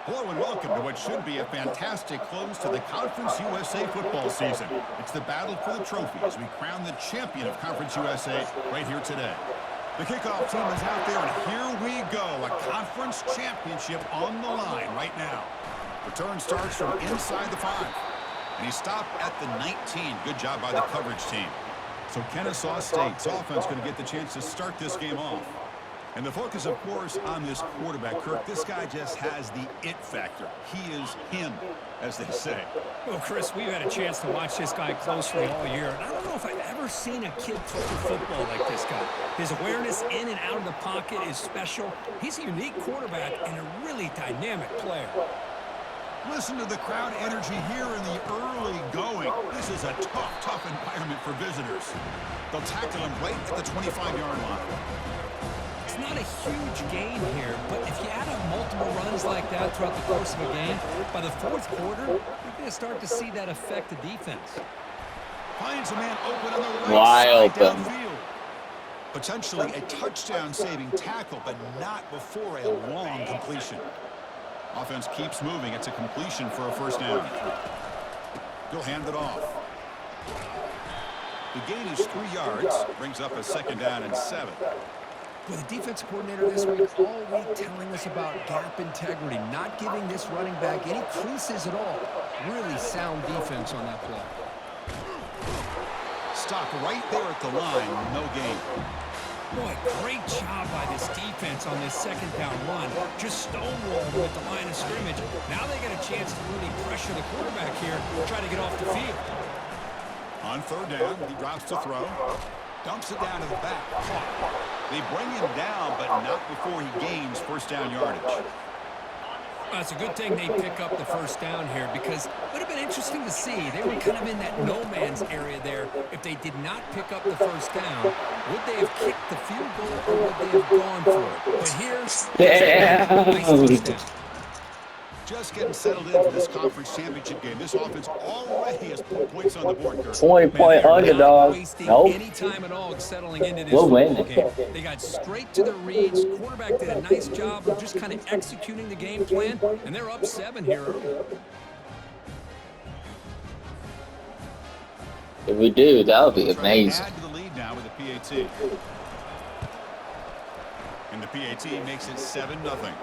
Hello and welcome to what should be a fantastic close to the Conference USA football season. It's the battle for the trophy as we crown the champion of Conference USA right here today. The kickoff team is out there, and here we go. A conference championship on the line right now. Return starts from inside the 5. And he stopped at the 19. Good job by the coverage team. So Kennesaw State's offense going to get the chance to start this game off. And the focus, of course, on this quarterback, Kirk. This guy just has the it factor. He is him, as they say. Well, Chris, we've had a chance to watch this guy closely all year. And I don't know if I've ever seen a kid throw the football like this guy. His awareness in and out of the pocket is special. He's a unique quarterback and a really dynamic player. Listen to the crowd energy here in the early going. This is a tough environment for visitors. They'll tackle him right at the 25-yard line. It's not a huge gain here, but if you add up multiple runs like that throughout the course of a game, by the fourth quarter, you're going to start to see that affect the defense. Finds a man open on the right side downfield. Potentially a touchdown-saving tackle, but not before a long completion. Offense keeps moving. It's a completion for a first down. He'll hand it off. The gain is 3 yards. Brings up a second down and 7. With the defensive coordinator this week all week telling us about gap integrity, not giving this running back any creases at all. Really sound defense on that play. Stop right there at the line. No gain. Boy, great job by this defense on this second down run. Just stonewalled them at the line of scrimmage. Now they get a chance to really pressure the quarterback here, try to get off the field. On third down, he drops to throw. Dumps it down to the back. They bring him down, but not before he gains first down yardage. Well, it's a good thing they pick up the first down here, because it would have been interesting to see. They were kind of in that no man's area there. If they did not pick up the first down, would they have kicked the field goal or would they have gone for it? But here's nice touchdown. Just getting settled into this conference championship game. This offense already has put points on the board. 20-point underdog. Nope. Any time at all settling into this football game. They got straight to the reads. Quarterback did a nice job of just kind of executing the game plan, and they're up 7 here early. If we do, that would be amazing. Add to the lead now with the PAT. And the PAT makes it 7-0.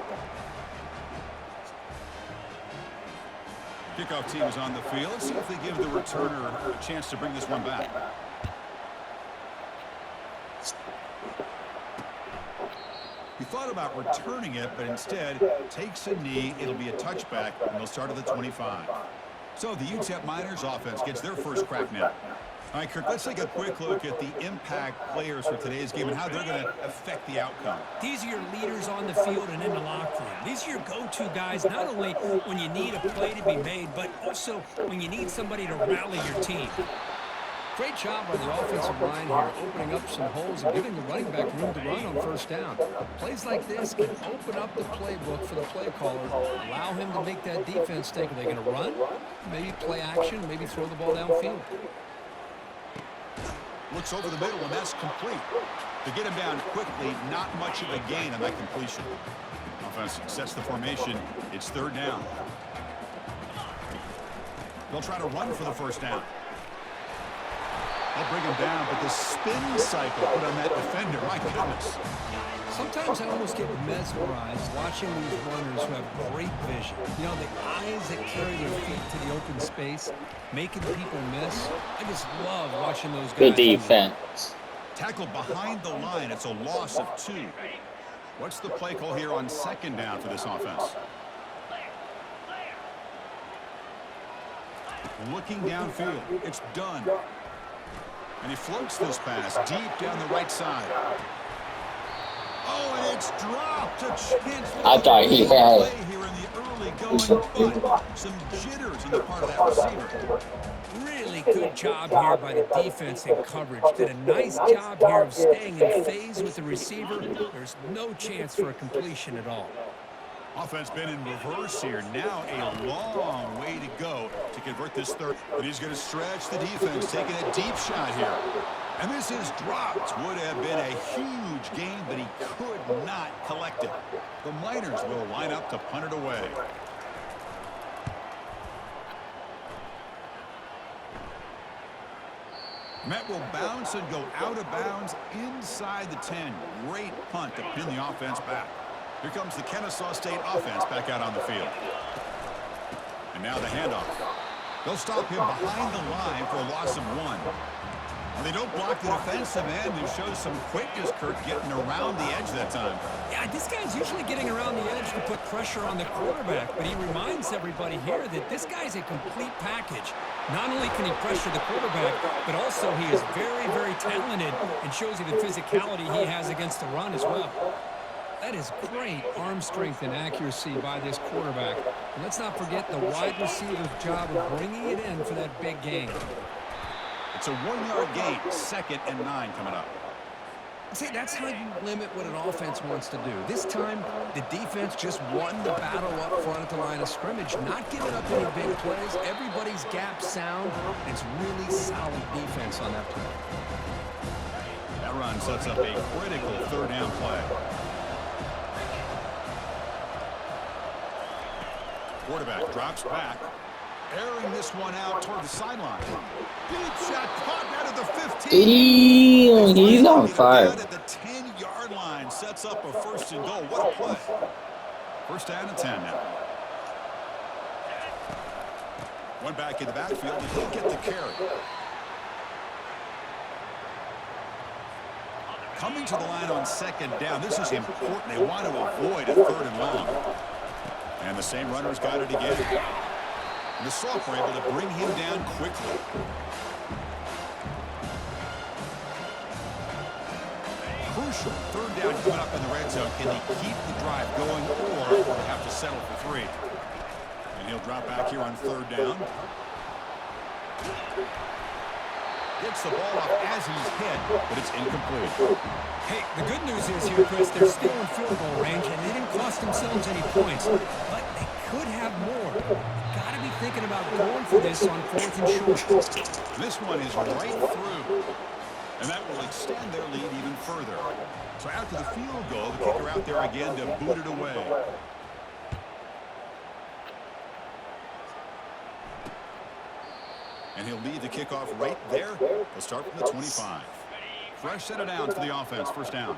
Kickoff team is on the field. See if they give the returner a chance to bring this one back. He thought about returning it, but instead takes a knee. It'll be a touchback, and they'll start at the 25. So the UTEP Miners offense gets their first crack now. All right, Kirk, let's take a quick look at the impact players for today's game and how they're going to affect the outcome. These are your leaders on the field and in the locker room. These are your go-to guys, not only when you need a play to be made, but also when you need somebody to rally your team. Great job by the offensive line here, opening up some holes and giving the running back room to run on first down. Plays like this can open up the playbook for the play caller, allow him to make that defense think, are they going to run? Maybe play action, maybe throw the ball downfield. Looks over the middle, and that's complete. To get him down quickly, not much of a gain on that completion. Offense sets the formation. It's third down. They'll try to run for the first down. They'll bring him down, but the spin cycle put on that defender, my goodness. Sometimes I almost get mesmerized watching these runners who have great vision. You know, the eyes that carry their feet to the open space, making people miss. I just love watching those guys. Good defense. Tackled behind the line. It's a loss of 2. What's the play call here on second down for this offense? Looking downfield. It's done. And he floats this pass deep down the right side. Oh, and it's dropped. A chance for I thought he had it. here in the early going, but some jitters in the part of that receiver. Really good job here by the defense in coverage. Did a nice job here of staying in phase with the receiver. There's no chance for a completion at all. Offense been in reverse here. Now a long way to go to convert this third. And he's going to stretch the defense, taking a deep shot here. And this is dropped. Would have been a huge gain, but he could not collect it. The Miners will line up to punt it away. Met will bounce and go out of bounds inside the 10. Great punt to pin the offense back. Here comes the Kennesaw State offense back out on the field. And now the handoff. They'll stop him behind the line for a loss of 1. And they don't block the defensive end, who shows some quickness, Kurt, getting around the edge that time. Yeah, this guy's usually getting around the edge to put pressure on the quarterback, but he reminds everybody here that this guy's a complete package. Not only can he pressure the quarterback, but also he is very, very talented and shows you the physicality he has against the run as well. That is great arm strength and accuracy by this quarterback. And let's not forget the wide receiver's job of bringing it in for that big gain. It's a 1-yard gain, 2nd and 9 coming up. See, that's how you limit what an offense wants to do. This time, the defense just won the battle up front at the line of scrimmage, not giving up any big plays. Everybody's gap sound. It's really solid defense on that play. That run sets up a critical 3rd down play. Quarterback drops back, airing this one out toward the sideline. Deep shot caught out of the 15. Damn, he's on fire. At the 10-yard line, sets up a 1st and goal. What a play. 1st down and 10 now. One back in the backfield, and he'll get the carry. Coming to the line on 2nd down. This is important. They want to avoid a 3rd and long. And the same runner's got it again. And the Soft were able to bring him down quickly. Crucial 3rd down coming up in the red zone. Can they keep the drive going, or will they have to settle for 3? And he'll drop back here on 3rd down. Gets the ball off as he's hit, but it's incomplete. Hey, the good news is here, Chris, they're still in field goal range, and they didn't cost themselves any points. But they could have more. Got to be thinking about going for this on 4th and short. This one is right through. And that will extend their lead even further. So after the field goal, the kicker out there again to boot it away. And he'll lead the kickoff right there. They'll start from the 25. Fresh set of downs for the offense. 1st down.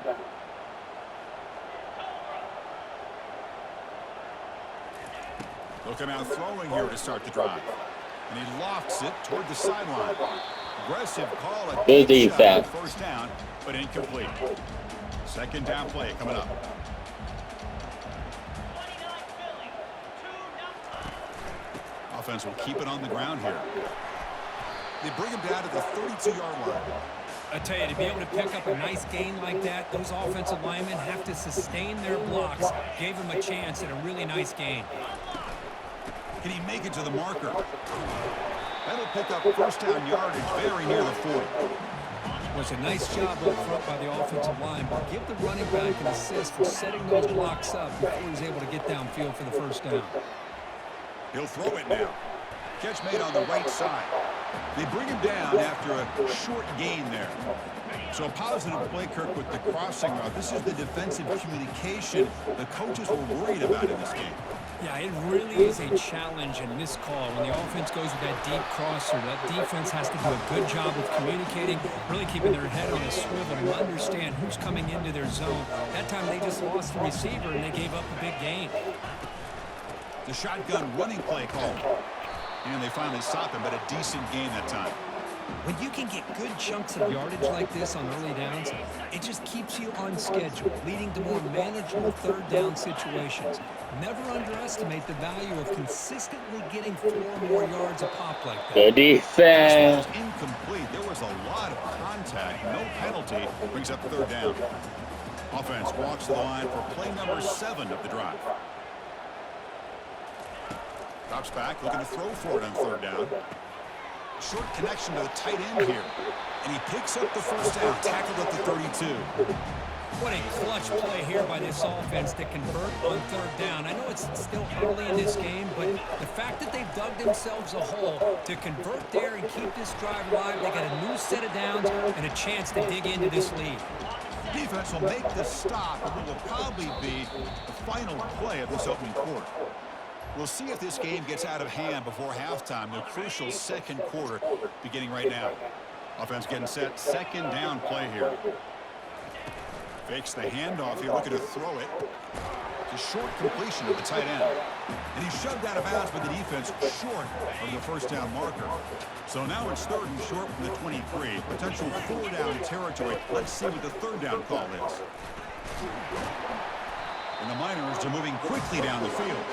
They'll come out throwing here to start the drive. And he lofts it toward the sideline. Aggressive call at Good defense. 1st down, but incomplete. 2nd down play coming up. Offense will keep it on the ground here. They bring him down to the 32-yard line. I tell you, to be able to pick up a nice gain like that, those offensive linemen have to sustain their blocks. Gave him a chance at a really nice gain. Can he make it to the marker? That'll pick up 1st down yardage very near the 40. It was a nice job up front by the offensive line, but give the running back an assist for setting those blocks up before he was able to get downfield for the 1st down. He'll throw it now. Catch made on the right side. They bring him down after a short gain there. So a positive play, Kirk, with the crossing route. This is the defensive communication the coaches were worried about in this game. Yeah, it really is a challenge in this call. When the offense goes with that deep crosser, that defense has to do a good job of communicating, really keeping their head on a swivel and understand who's coming into their zone. That time they just lost the receiver and they gave up a big gain. The shotgun running play called. And they finally stop him, but a decent gain that time. When you can get good chunks of yardage like this on early downs, it just keeps you on schedule, leading to more manageable 3rd down situations. Never underestimate the value of consistently getting 4 more yards a pop like that. Good defense. Incomplete. There was a lot of contact. No penalty. Brings up 3rd down. Offense walks the line for play number 7 of the drive. Drops back, looking to throw for it on 3rd down. Short connection to the tight end here. And he picks up the 1st down, tackled at the 32. What a clutch play here by this offense to convert on 3rd down. I know it's still early in this game, but the fact that they've dug themselves a hole to convert there and keep this drive alive, they got a new set of downs and a chance to dig into this lead. Defense will make the stop, and it will probably be the final play of this opening quarter. We'll see if this game gets out of hand before halftime, the crucial 2nd quarter beginning right now. Offense getting set. Second down play here. Fakes the handoff here, looking to throw it. It's a short completion to the tight end. And he's shoved out of bounds by the defense short of the first down marker. So now it's third and short from the 23. Potential 4-down territory. Let's see what the third down call is. And the Miners are moving quickly down the field.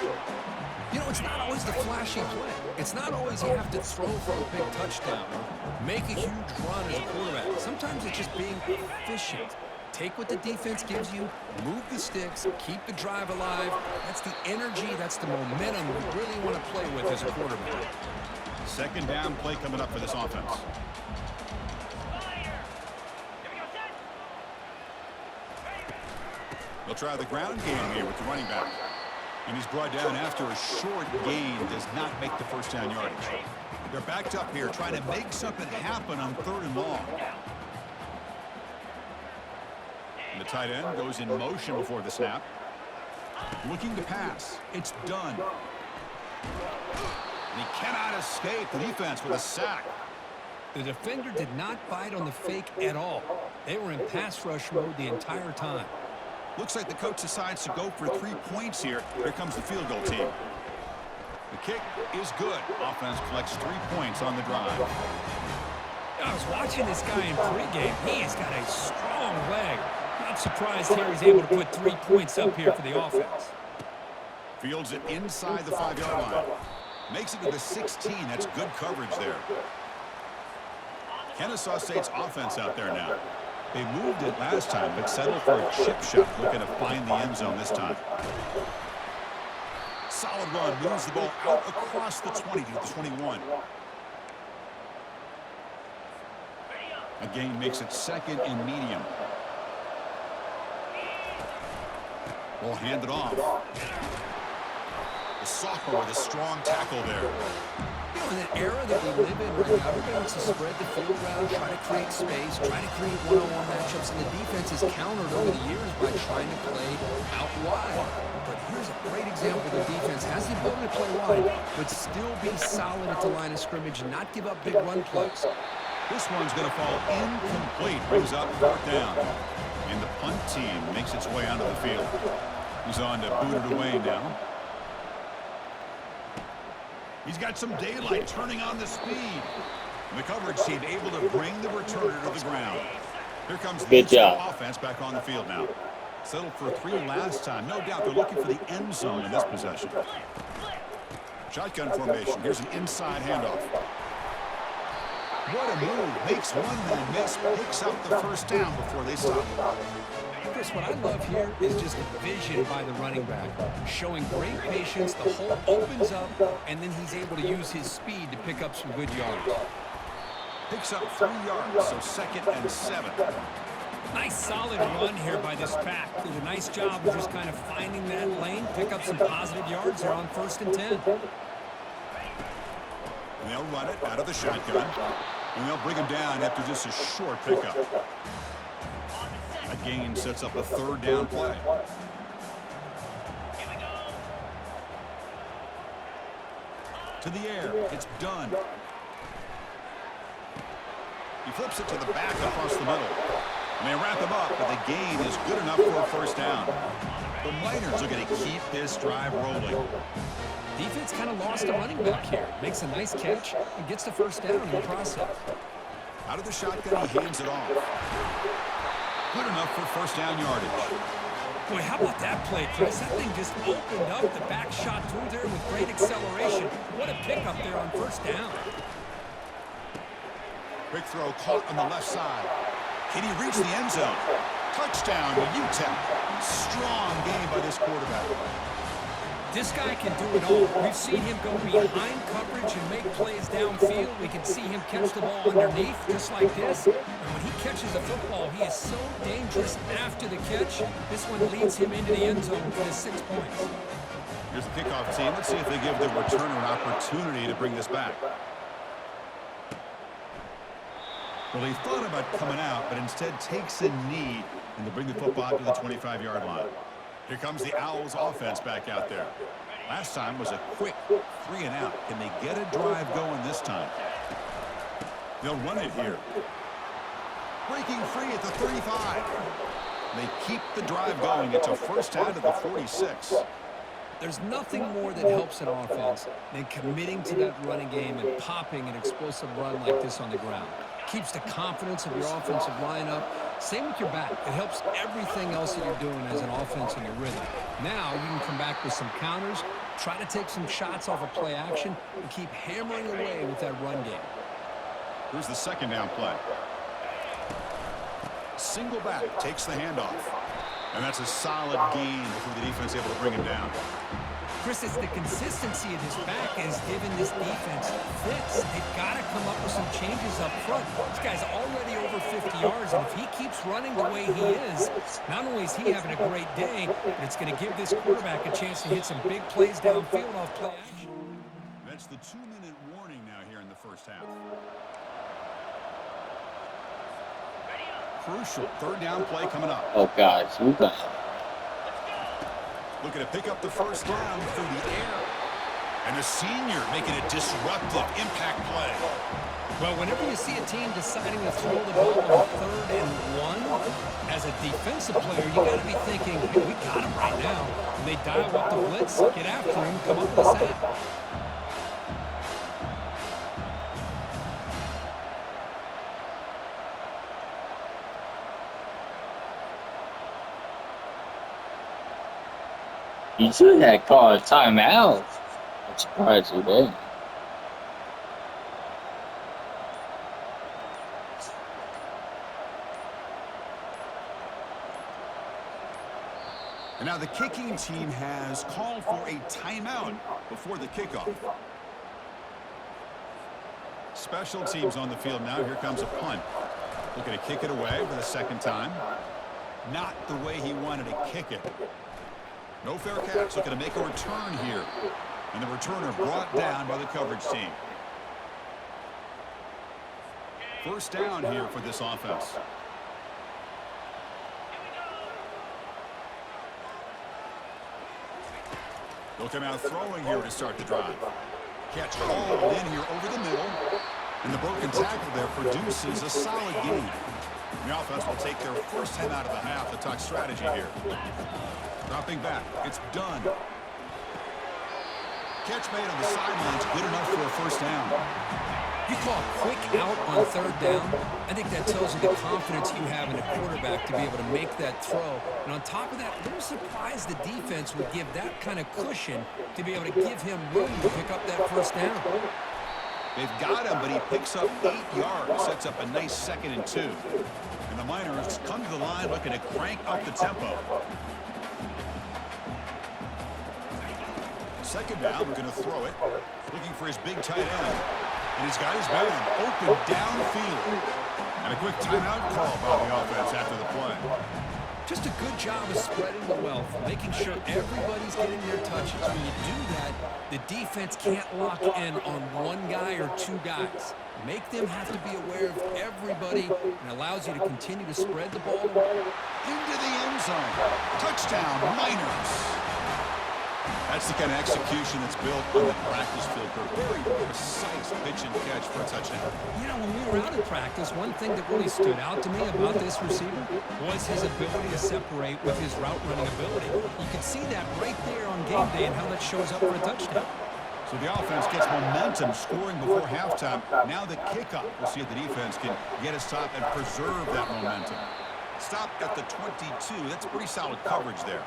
You know, it's not always the flashy play. It's not always you have to throw for a big touchdown or make a huge run as a quarterback. Sometimes it's just being efficient. Take what the defense gives you, move the sticks, keep the drive alive. That's the energy, that's the momentum you really want to play with as a quarterback. Second down play coming up for this offense. They'll try the ground game here with the running back. And he's brought down after a short gain does not make the first down yardage. They're backed up here trying to make something happen on third and long. And the tight end goes in motion before the snap. Looking to pass. It's done. And he cannot escape the defense with a sack. The defender did not bite on the fake at all. They were in pass rush mode the entire time. Looks like the coach decides to go for 3 points here. Here comes the field goal team. The kick is good. Offense collects 3 points on the drive. I was watching this guy in pregame. He has got a strong leg. Not surprised here he's able to put 3 points up here for the offense. Fields it inside the 5-yard line. Makes it to the 16. That's good coverage there. Kennesaw State's offense out there now. They moved it last time, but settled for a chip shot, looking to find the end zone this time. Solid run, moves the ball out across the 20 to the 21. A gain makes it second and medium. Ball handed off. The sophomore with a strong tackle there. You know, in an era that we live in right now, everybody wants to spread the field around, try to create space, try to create one-on-one matchups, and the defense has countered over the years by trying to play out wide. But here's a great example. The defense has the ability to play wide, but still be solid at the line of scrimmage and not give up big run plays. This one's going to fall incomplete. Brings up fourth down. And the punt team makes its way onto the field. He's on to boot it away now. He's got some daylight, turning on the speed. And the coverage team able to bring the returner to the ground. Here comes the offense back on the field now. Settled for 3 last time. No doubt they're looking for the end zone in this possession. Shotgun formation. Here's an inside handoff. What a move. Makes one man miss. Picks up the first down before they stop. Chris, what I love here is just the vision by the running back. Showing great patience, the hole opens up, and then he's able to use his speed to pick up some good yards. Picks up 3 yards, so second and 7. Nice solid run here by this pack. Did a nice job of just kind of finding that lane, pick up some positive yards there on 1st and 10. And they'll run it out of the shotgun, and they'll bring him down after just a short pickup. A gain sets up a 3rd down play. To the air. It's done. He flips it to the back across the middle. And they wrap him up, but the gain is good enough for a 1st down. The Miners are going to keep this drive rolling. Defense kind of lost a running back here. Makes a nice catch and gets the 1st down in the process. Out of the shotgun, he hands it off. Good enough for 1st down yardage. Boy, how about that play, Chris? That thing just opened up. The back shot through there with great acceleration. What a pickup there on 1st down. Quick throw caught on the left side. Can he reach the end zone? Touchdown to UTEP. Strong game by this quarterback. This guy can do it all. We've seen him go behind coverage and make plays downfield. We can see him catch the ball underneath just like this. And when he catches the football, he is so dangerous after the catch. This one leads him into the end zone for the 6 points. Here's the kickoff team. Let's see if they give the returner an opportunity to bring this back. Well, he thought about coming out, but instead takes a knee and to bring the football to the 25-yard line. Here comes the Owls offense back out there. Last time was a quick 3 and out. Can they get a drive going this time? They'll run it here. Breaking free at the 35. They keep the drive going. It's a first down to the 46. There's nothing more that helps an offense than committing to that running game and popping an explosive run like this on the ground. Keeps the confidence of your offensive line up. Same with your back. It helps everything else that you're doing as an offense in your rhythm. Now you can come back with some counters, try to take some shots off of play action, and keep hammering away with that run game. Here's the second down play. Single back takes the handoff. And that's a solid gain before the defense able to bring him down. Chris, it's the consistency of his back is giving this defense fits. They've got to come up with some changes up front. This guy's already over 50 yards, and if he keeps running the way he is, not only is he having a great day, but it's going to give this quarterback a chance to hit some big plays downfield off play action. That's the 2-minute warning now here in the first half. Crucial third down play coming up. Oh, gosh. You got Looking to pick up the first down through the air. And the senior making a disruptive impact play. Well, whenever you see a team deciding to throw the ball on 3rd and 1, as a defensive player, you got to be thinking, hey, we got him right now. And they dial up the blitz, get after him, come up with a sack. You should have called a timeout. I'm surprised you didn't. And now the kicking team has called for a timeout before the kickoff. Special teams on the field now. Here comes a punt. Looking to kick it away for the second time. Not the way he wanted to kick it. No fair catch. Looking to make a return here. And the returner brought down by the coverage team. First down here for this offense. They'll come out throwing here to start the drive. Catch hauled in here over the middle. And the broken tackle there produces a solid gain. The offense will take their first 10 out of the half to talk strategy here. Dropping back. It's done. Catch made on the sidelines. Good enough for a first down. You call a quick out on 3rd down. I think that tells you the confidence you have in a quarterback to be able to make that throw. And on top of that, a little surprised the defense would give that kind of cushion to be able to give him room to pick up that first down. They've got him, but he picks up 8 yards. Sets up a nice 2nd and 2. And the Miners come to the line looking to crank up the tempo. Second down, we're going to throw it. Looking for his big tight end. And he's got his man open downfield. And a quick timeout call by the offense after the play. Just a good job of spreading the wealth, making sure everybody's getting their touches. When you do that, the defense can't lock in on one guy or 2 guys. Make them have to be aware of everybody and allows you to continue to spread the ball into the end zone. Touchdown, Miners. That's the kind of execution that's built on the practice field. Very precise pitch and catch for a touchdown. You know, when we were out of practice, one thing that really stood out to me about this receiver was his ability to separate with his route running ability. You can see that right there on game day and how that shows up for a touchdown. So the offense gets momentum, scoring before halftime. Now the kickoff. We'll see if the defense can get a stop and preserve that momentum. Stop at the 22. That's pretty solid coverage there.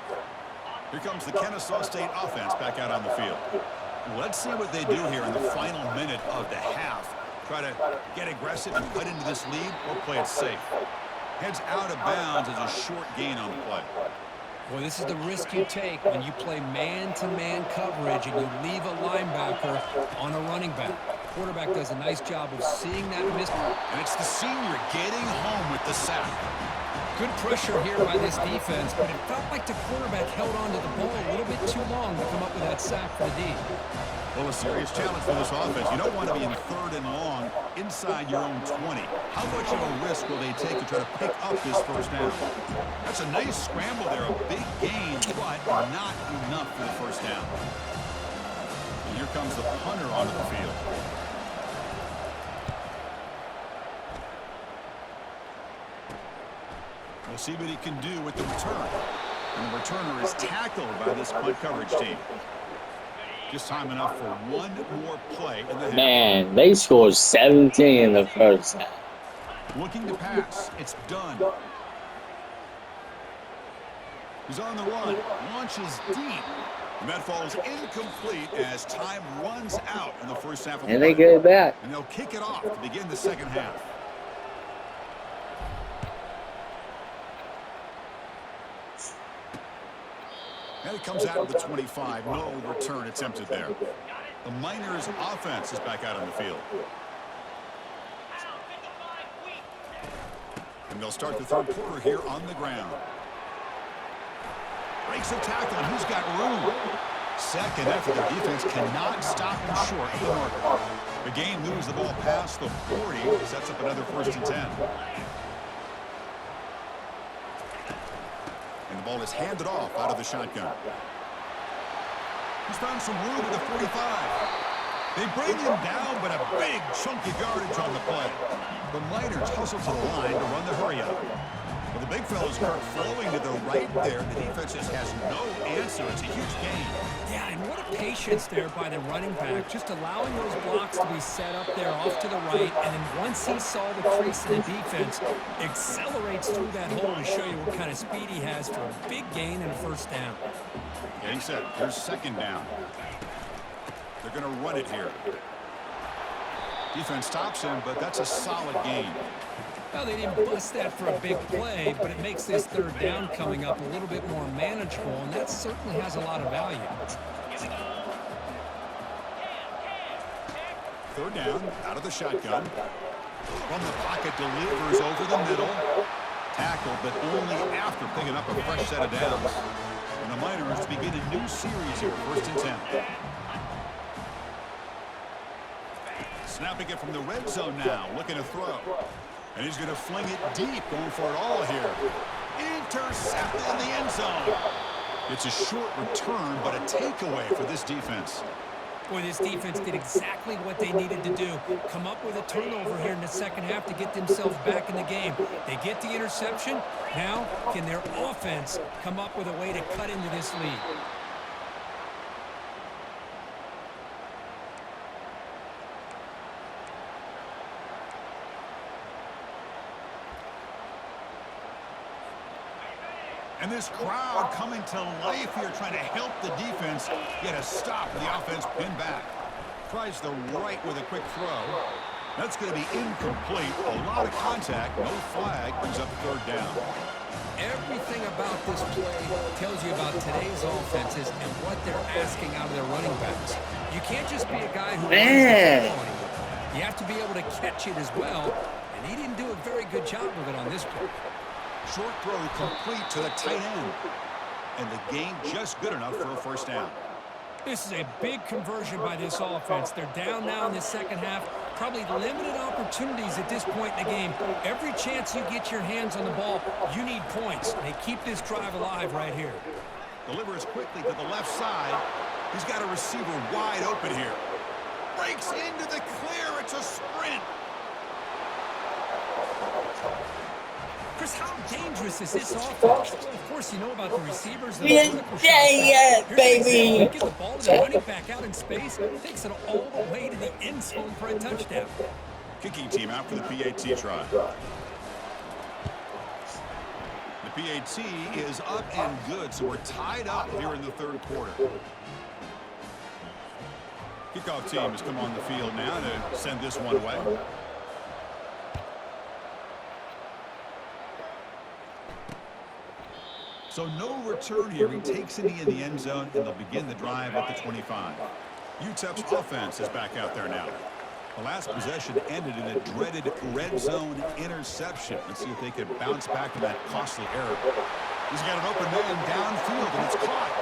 Here comes the Kennesaw State offense back out on the field. Let's see what they do here in the final minute of the half. Try to get aggressive and cut into this lead or play it safe. Heads out of bounds as a short gain on the play. Boy, this is the risk you take when you play man-to-man coverage and you leave a linebacker on a running back. Quarterback does a nice job of seeing that miss. And it's the senior getting home with the sack. Good pressure here by this defense, but it felt like the quarterback held on to the ball a little bit too long to come up with that sack for the D. Well, a serious challenge for this offense. You don't want to be in 3rd and long inside your own 20. How much of a risk will they take to try to pick up this first down? That's a nice scramble there, a big gain, but not enough for the first down. And here comes the punter onto the field. We'll see what he can do with the return. And the returner is tackled by this punt coverage team. Just time enough for one more play in the half. Man, they scored 17 in the first half. Looking to pass. It's done. He's on the run. Launches deep. And that falls incomplete as time runs out in the first half of play. And they get it back. And they'll kick it off to begin the second half. And it comes out of the 25. No return attempted there. The Miners' offense is back out on the field. And they'll start the third quarter here on the ground. Breaks a tackle, and who's got room? Second effort, the defense cannot stop him short of the marker. The game moves the ball past the 40, sets up another 1st and 10. And the ball is handed off out of the shotgun. He's found some room at the 45. They bring him down, but a big chunky yardage on the play. The Miners hustle to the line to run the hurry-up. Well, the big fella's Kirk flowing to the right there. The defense just has no answer. It's a huge gain. Yeah, and what a patience there by the running back, just allowing those blocks to be set up there off to the right, and then once he saw the crease in the defense, accelerates through that hole to show you what kind of speed he has for a big gain and a 1st down. Getting set. Here's 2nd down. They're going to run it here. Defense stops him, but that's a solid gain. Well, they didn't bust that for a big play, but it makes this 3rd down coming up a little bit more manageable, and that certainly has a lot of value. 3rd down, out of the shotgun. From the pocket, delivers over the middle. Tackle, but only after picking up a fresh set of downs. And the Miners begin a new series here, 1st and 10. Snapping it from the red zone now, looking to throw. And he's going to fling it deep, going for it all here. Intercepted in the end zone. It's a short return, but a takeaway for this defense. Boy, this defense did exactly what they needed to do. Come up with a turnover here in the second half to get themselves back in the game. They get the interception. Now, can their offense come up with a way to cut into this lead? And this crowd coming to life here, trying to help the defense get a stop. The offense pinned back. Tries the right with a quick throw. That's going to be incomplete. A lot of contact. No flag. Brings up 3rd down. Everything about this play tells you about today's offenses and what they're asking out of their running backs. You can't just be a guy who runs the football anymore. You have to be able to catch it as well, and he didn't do a very good job of it on this play. Short throw complete to the tight end. And the gain just good enough for a 1st down. This is a big conversion by this offense. They're down now in the second half. Probably limited opportunities at this point in the game. Every chance you get your hands on the ball, you need points. They keep this drive alive right here. Delivers quickly to the left side. He's got a receiver wide open here. Breaks into the clear. It's a sprint. Chris, how dangerous is this offense? Well, of course, you know about the receivers. Yeah, baby. Get the ball to the running back out in space. Takes it all the way to the end zone for a touchdown. Kicking team out for the PAT try. The PAT is up and good, so we're tied up here in the 3rd quarter. Kickoff team has come on the field now to send this one away. So no return here. He takes it in the end zone, and they'll begin the drive at the 25. UTEP's offense is back out there now. The last possession ended in a dreaded red zone interception. Let's see if they can bounce back from that costly error. He's got an open man downfield, and it's caught.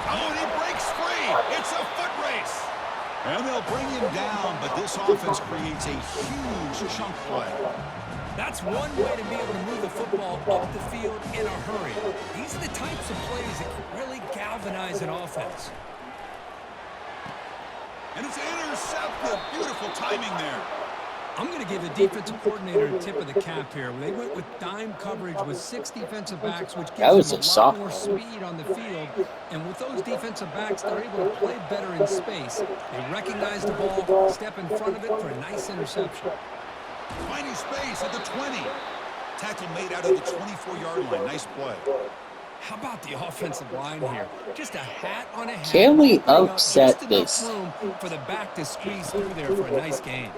Oh, and he breaks free. It's a foot race. And they'll bring him down, but this offense creates a huge chunk play. That's one way to be able to move the football up the field in a hurry. These are the types of plays that can really galvanize an offense. And it's intercepted. Beautiful timing there. I'm going to give the defensive coordinator a tip of the cap here. They went with dime coverage with 6 defensive backs, which That gives them was a a lot soft more one. speed on the field. And with those defensive backs, they're able to play better in space. They recognize the ball, step in front of it for a nice interception. Finding space at the 20. Tackle made out of the 24-yard line. Nice play. How about the offensive line here? Just a hat on a hat. Can we opening up just upset enough this? room for the back to squeeze through there for a nice gain.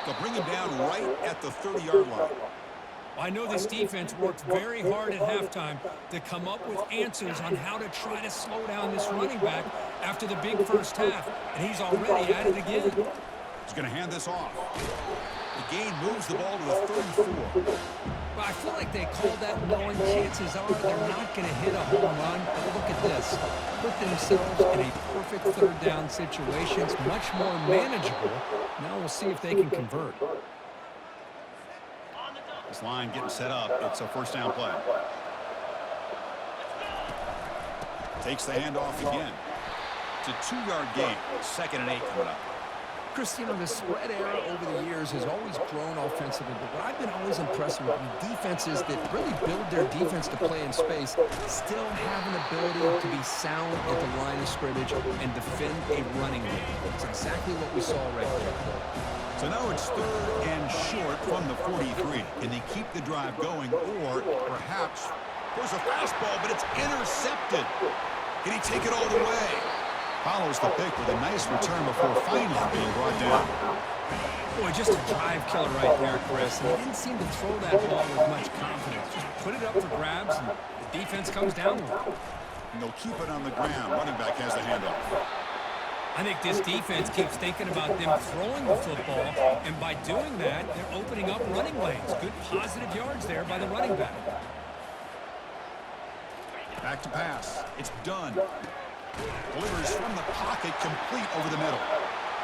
They'll bring him down right at the 30-yard line. I know this defense worked very hard at halftime to come up with answers on how to try to slow down this running back after the big first half, and he's already at it again. He's going to hand this off. The gain moves the ball to the 34. But I feel like they called that knowing chances are they're not going to hit a home run. But look at this. Put themselves in a perfect third down situation. It's much more manageable. Now we'll see if they can convert. This line getting set up. It's a first down play. Takes the handoff again. It's a 2-yard gain. 2nd and 8 coming up. Chris, you know, the spread era over the years has always grown offensively, but what I've been always impressed with defenses that really build their defense to play in space still have an ability to be sound at the line of scrimmage and defend a running game. It's exactly what we saw right there. So now it's 3rd and short from the 43. Can they keep the drive going, or perhaps there's a fastball, but it's intercepted. Can he take it all the way? Follows the pick with a nice return before finally being brought down. Boy, just a drive killer right there, Chris. And he didn't seem to throw that ball with much confidence. Just put it up for grabs, and the defense comes down with it. And they'll keep it on the ground. Running back has the handoff. I think this defense keeps thinking about them throwing the football, and by doing that, they're opening up running lanes. Good positive yards there by the running back. Back to pass. It's done. Delivers from the pocket, complete over the middle.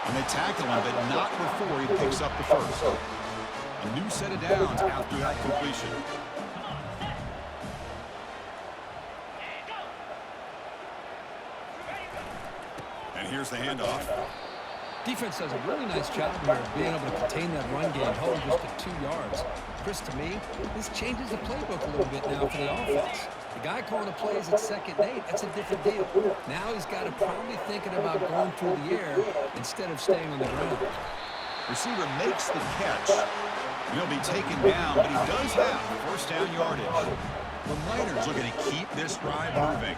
And they tackle him, but not before he picks up the first. A new set of downs after that completion. And here's the handoff. Defense does a really nice job here of being able to contain that run game, held just to 2 yards. Chris, to me, this changes the playbook a little bit now for the offense. The guy calling the plays at 2nd and 8, that's a different deal. Now he's got to probably thinking about going through the air instead of staying on the ground. Receiver makes the catch. He'll be taken down, but he does have first down yardage. The Miners looking to keep this drive moving.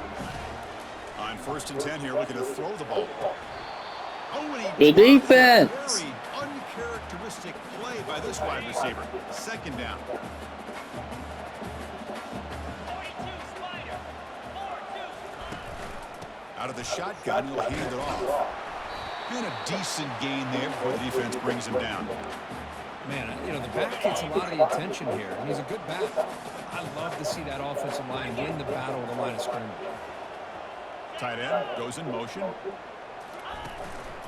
On 1st and 10 here, looking to throw the ball. Oh, and he Good defense. Very uncharacteristic play by this wide receiver. 2nd down. Out of the shotgun, he'll hand it off. And a decent gain there before the defense brings him down. Man, you know, the back gets a lot of the attention here, and he's a good back. I love to see that offensive line win the battle of the line of scrimmage. Tight end goes in motion.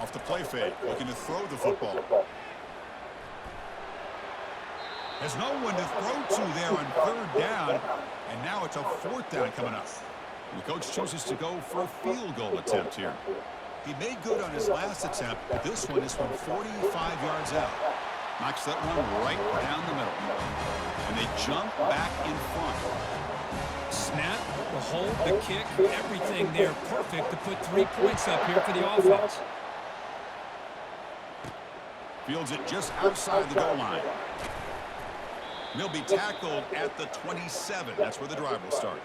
Off the play fake, looking to throw the football. There's no one to throw to there on 3rd down, and now it's a 4th down coming up. The coach chooses to go for a field goal attempt here. He made good on his last attempt. This one is from 45 yards out. Knocks that one right down the middle. And they jump back in front. Snap, the hold, the kick, everything there perfect to put 3 points up here for the offense. Fields it just outside the goal line. He'll be tackled at the 27. That's where the drive will start.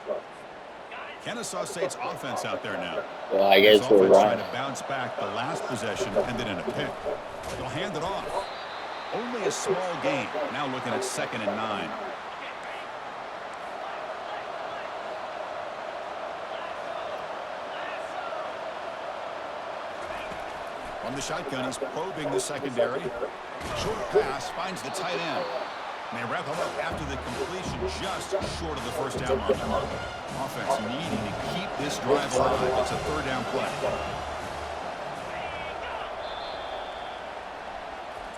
Kennesaw State's offense out there now. Well, I guess His we're offense right. trying to bounce back. The last possession ended in a pick. They'll hand it off. Only a small gain. Now looking at 2nd and 9. On the shotgun, he's probing the secondary. Short pass finds the tight end. And they wrap him up after the completion just short of the first down mark. Offense needing to keep this drive alive. It's a 3rd down play.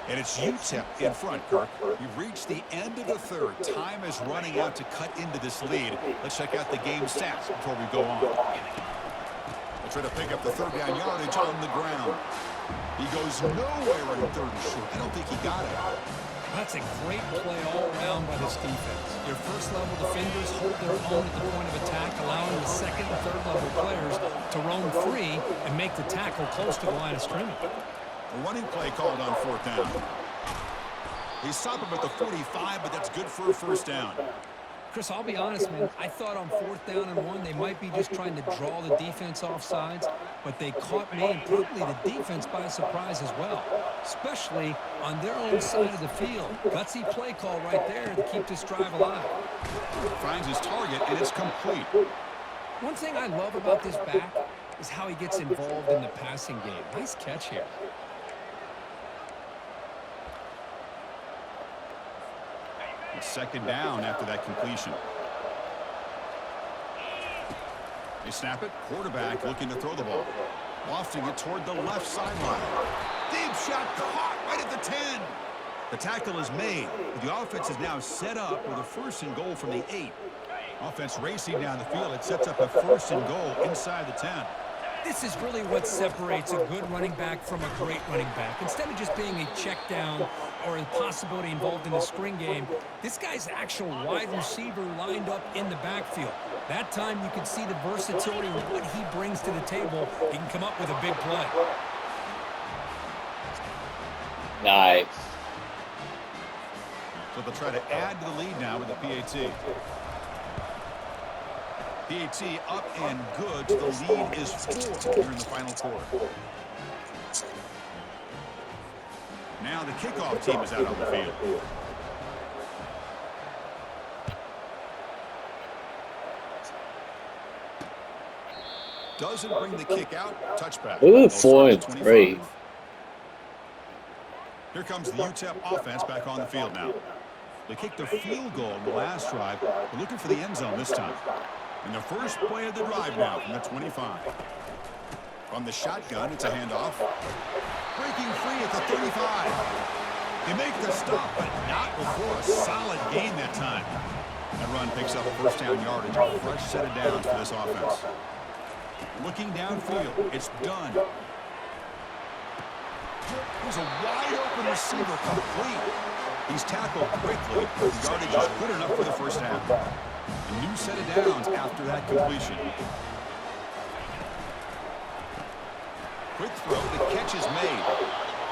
And it's UTEP in front, Kirk. We've reached the end of the 3rd. Time is running out to cut into this lead. Let's check out the game stats before we go on. They'll try to pick up the 3rd down yardage on the ground. He goes nowhere on 3rd and short. I don't think he got it. That's a great play all around by this defense. Your first-level defenders hold their own at the point of attack, allowing the second and third-level players to roam free and make the tackle close to the line of scrimmage. A running play called on 4th down. He stopped him at the 45, but that's good for a 1st down. Chris, I'll be honest, man. I thought on 4th down and 1, they might be just trying to draw the defense off sides, but they caught me and probably the defense by surprise as well, especially on their own side of the field. Gutsy play call right there to keep this drive alive. Finds his target, and it's complete. One thing I love about this back is how he gets involved in the passing game. Nice catch here. It's 2nd down after that completion. They snap it. Quarterback looking to throw the ball. Lofting it toward the left sideline. Deep shot caught right at the 10. The tackle is made. The offense is now set up with a 1st and goal from the 8. Offense racing down the field. It sets up a 1st and goal inside the 10. This is really what separates a good running back from a great running back. Instead of just being a check down or a possibility involved in the screen game, this guy's actual wide receiver lined up in the backfield. That time you can see the versatility of what he brings to the table. He can come up with a big play. Nice. So they'll try to add to the lead now with the PAT. PAT up and good. The lead is 4 here in the final quarter. Now the kickoff team is out on the field. Doesn't bring the kick out. Touchback. Ooh, 4-3. Here comes the UTEP offense back on the field now. They kicked a field goal in the last drive. They're looking for the end zone this time. And the first play of the drive now from the 25. From the shotgun, it's a handoff. Breaking free at the 35. They make the stop, but not before a solid gain that time. That run picks up 1st down yardage. A fresh set of downs for this offense. Looking downfield, it's done. There's a wide-open receiver complete. He's tackled quickly. The yardage is good enough for the 1st down. A new set of downs after that completion. Quick throw, the catch is made.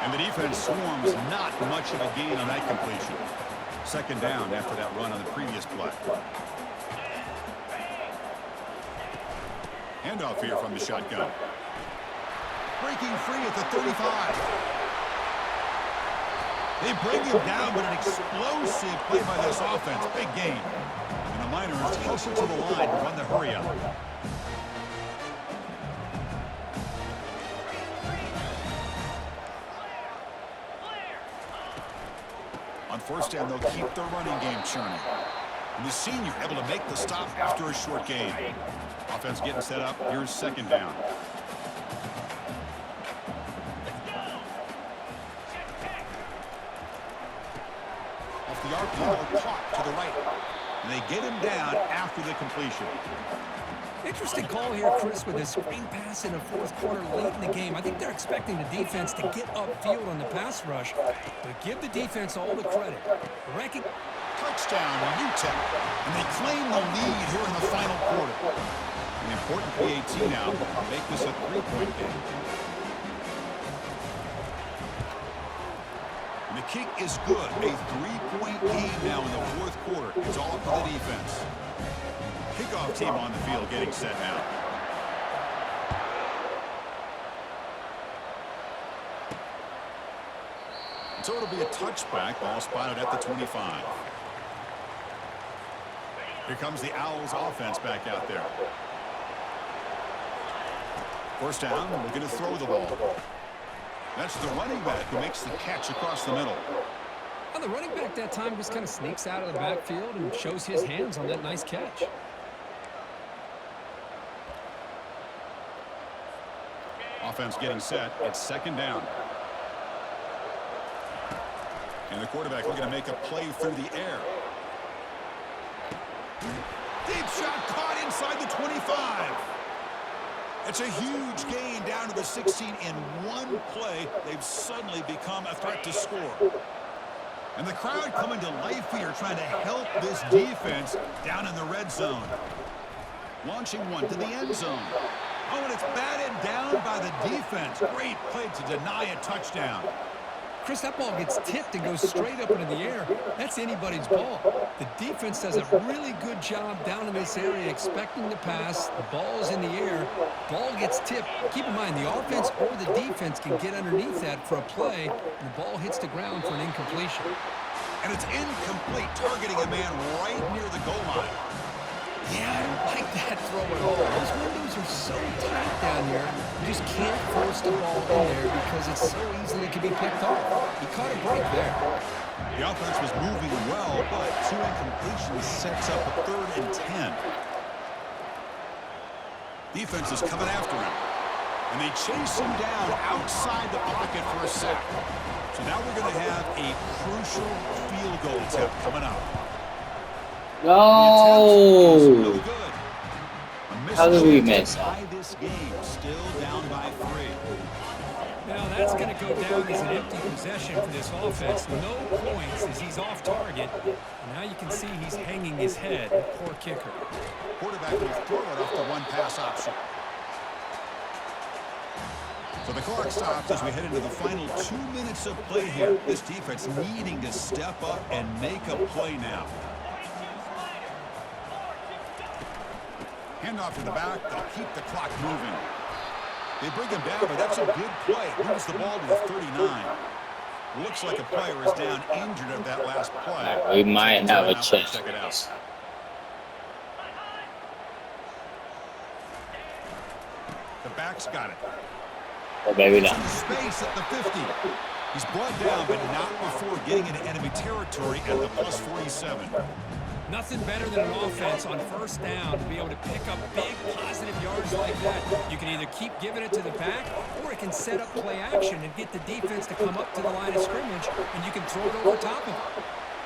And the defense swarms not much of a gain on that completion. 2nd down after that run on the previous play. Handoff here from the shotgun. Breaking free at the 35. They bring him down, but an explosive play by this offense. Big gain. And the Miners closer to the line to run the hurry up. On 1st down, they'll keep their running game churning. And the senior able to make the stop after a short gain. Offense getting set up. Here's 2nd down. Off the RPO, caught to the right. And they get him down after the completion. Interesting call here, Chris, with a screen pass in the 4th quarter late in the game. I think they're expecting the defense to get upfield on the pass rush, but give the defense all the credit. Touchdown, UTEP. And they claim the lead here in the final quarter. An important PAT now to make this a 3-point game. And the kick is good. A 3-point lead now in the 4th quarter. It's all for the defense. Kickoff team on the field getting set now. So it'll be a touchback. Ball spotted at the 25. Here comes the Owls offense back out there. 1st down, we're going to throw the ball. That's the running back who makes the catch across the middle. Well, the running back that time just kind of sneaks out of the backfield and shows his hands on that nice catch. Offense getting set. It's 2nd down. And the quarterback looking to make a play through the air. Deep shot caught inside the 25. It's a huge gain down to the 16 in one play. They've suddenly become a threat to score. And the crowd coming to life here, trying to help this defense down in the red zone. Launching one to the end zone. Oh, and it's batted down by the defense. Great play to deny a touchdown. Chris, that ball gets tipped and goes straight up into the air. That's anybody's ball. The defense does a really good job down in this area expecting the pass. The ball's in the air. Ball gets tipped. Keep in mind, the offense or the defense can get underneath that for a play, and the ball hits the ground for an incompletion. And it's incomplete, targeting a man right near the goal line. Yeah, I don't like that throw at all. Those windows are so tight down here. You just can't force the ball in there because it's so easily can be picked off. He caught a break there. The offense was moving well, but 2 incompletions sets up a 3rd and 10. Defense is coming after him. And they chase him down outside the pocket for a sack. So now we're going to have a crucial field goal attempt coming up. No! How did we miss? This game still down by 3. Now that's going to go down as an empty possession for this offense. No points as he's off target. And now you can see he's hanging his head. Poor kicker. Quarterback will throw it off the one pass option. So the clock stops as we head into the final 2 minutes of play here. This defense needing to step up and make a play now. Handoff to the back. They'll keep the clock moving. They bring him down, but that's a good play. Moves the ball to the 39. Looks like a player is down injured at that last play. We might have a chance. Check it out. The back's got it. Oh, baby, not. Space at the 50. He's brought down, but not before getting into enemy territory at the plus 47. Nothing better than an offense on first down to be able to pick up big positive yards like that. You can either keep giving it to the back, or it can set up play action and get the defense to come up to the line of scrimmage, and you can throw it over top of him.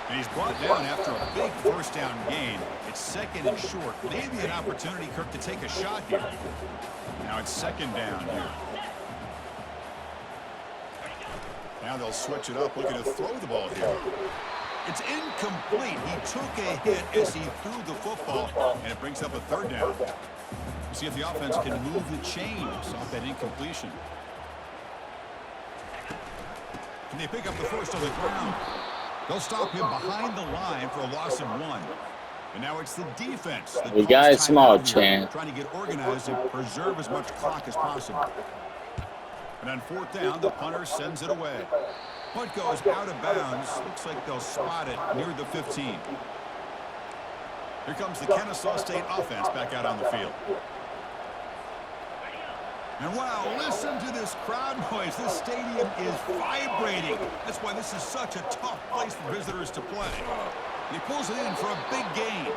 And he's brought down after a big first down gain. It's 2nd and short. Maybe an opportunity, Kirk, to take a shot here. Now it's 2nd down here. Now they'll switch it up, looking to throw the ball here. It's incomplete. He took a hit as he threw the football, and it brings up a 3rd down. We'll see if the offense can move the chains off that incompletion. Can they pick up the first on the ground? They'll stop him behind the line for a loss of 1. And now it's the defense. We got a small chance. Trying to get organized and preserve as much clock as possible. And on 4th down, the punter sends it away. Punt goes out of bounds. Looks like they'll spot it near the 15. Here comes the Kennesaw State offense back out on the field. And wow, listen to this crowd noise. This stadium is vibrating. That's why this is such a tough place for visitors to play. And he pulls it in for a big gain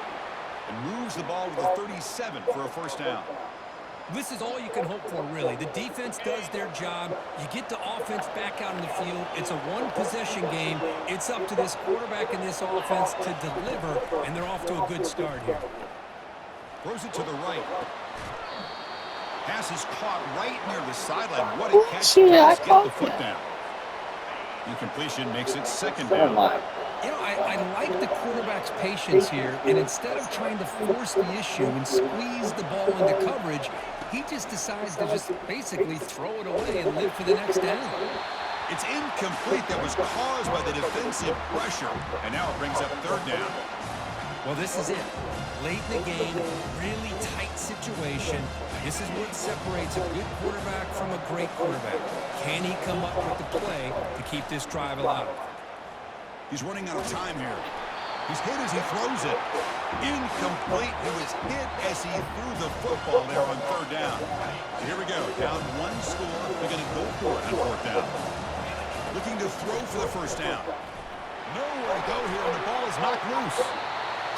and moves the ball to the 37 for a first down. This is all you can hope for, really. The defense does their job. You get the offense back out in the field. It's a one-possession game. It's up to this quarterback and this offense to deliver, and they're off to a good start here. Throws it to the right. Pass is caught right near the sideline. What a catch. Get the foot down. Incompletion makes it 2nd down. You know, I like the quarterback's patience here, and instead of trying to force the issue and squeeze the ball into coverage, he just decides to just basically throw it away and live for the next down. It's incomplete. That was caused by the defensive pressure, and now it brings up 3rd down. Well, this is it. Late in the game, really tight situation. This is what separates a good quarterback from a great quarterback. Can he come up with the play to keep this drive alive? He's running out of time here. He's hit as he throws it. Incomplete. He was hit as he threw the football there on 3rd down. So here we go. Down 1 score. They're going to go for it on 4th down. Looking to throw for the first down. Nowhere to go here, and the ball is knocked loose.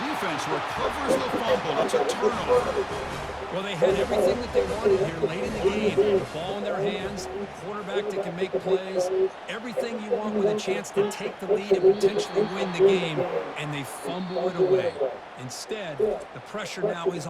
Defense recovers the fumble. It's a turnover. Well, they had everything that they wanted here late in the game. The ball in their hands, quarterback that can make plays, everything you want with a chance to take the lead and potentially win the game, and they fumble it away. Instead, the pressure now is